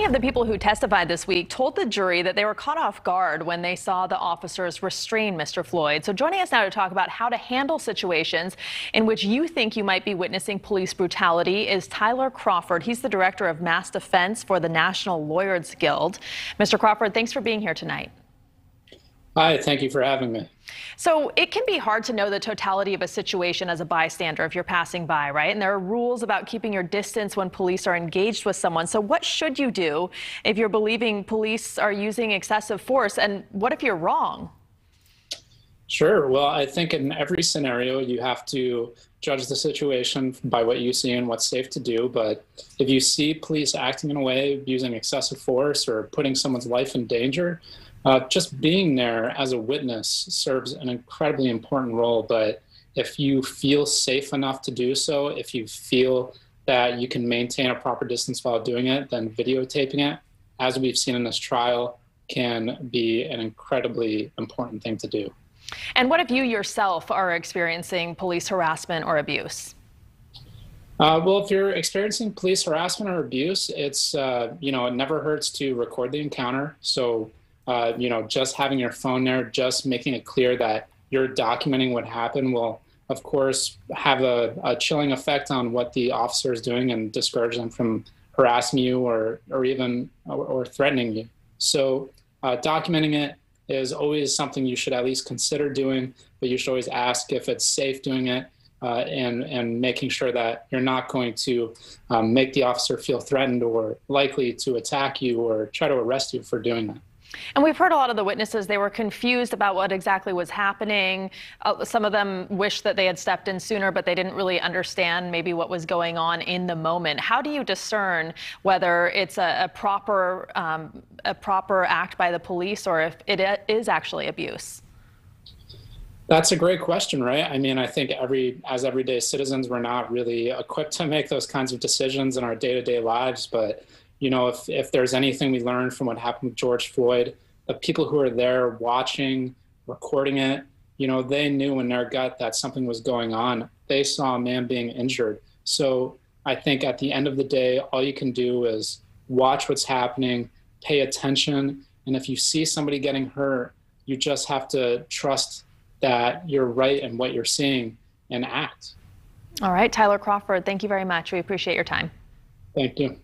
Many of the people who testified this week told the jury that they were caught off guard when they saw the officers restrain Mr. Floyd. So joining us now to talk about how to handle situations in which you think you might be witnessing police brutality is Tyler Crawford. He's the director of mass defense for the National Lawyers Guild. Mr. Crawford, thanks for being here tonight. Hi, thank you for having me. So it can be hard to know the totality of a situation as a bystander if you're passing by, right? And there are rules about keeping your distance when police are engaged with someone. So what should you do if you're believing police are using excessive force? And what if you're wrong? Sure. Well, I think in every scenario, you have to judge the situation by what you see and what's safe to do. But if you see police acting in a way using excessive force or putting someone's life in danger, just being there as a witness serves an incredibly important role. But if you feel safe enough to do so, if you feel that you can maintain a proper distance while doing it, then videotaping it, as we've seen in this trial, can be an incredibly important thing to do. And what if you yourself are experiencing police harassment or abuse? Well, if you're experiencing police harassment or abuse, it's, it never hurts to record the encounter. So just having your phone there, just making it clear that you're documenting what happened will, of course, have a chilling effect on what the officer is doing and discourage them from harassing you or even threatening you. So documenting it is always something you should at least consider doing, but you should always ask if it's safe doing it and making sure that you're not going to make the officer feel threatened or likely to attack you or try to arrest you for doing that. And we've heard a lot of the witnesses, they were confused about what exactly was happening. Some of them wished that they had stepped in sooner, but they didn't really understand maybe what was going on in the moment. How do you discern whether it's a proper act by the police or if it is actually abuse? That's a great question, right? I mean, I think as everyday citizens, we're not really equipped to make those kinds of decisions in our day-to-day lives, but if there's anything we learned from what happened with George Floyd, the people who are there watching, recording it, they knew in their gut that something was going on. They saw a man being injured. So I think at the end of the day, all you can do is watch what's happening, pay attention. And if you see somebody getting hurt, you just have to trust that you're right in what you're seeing and act. All right, Tyler Crawford, thank you very much. We appreciate your time. Thank you.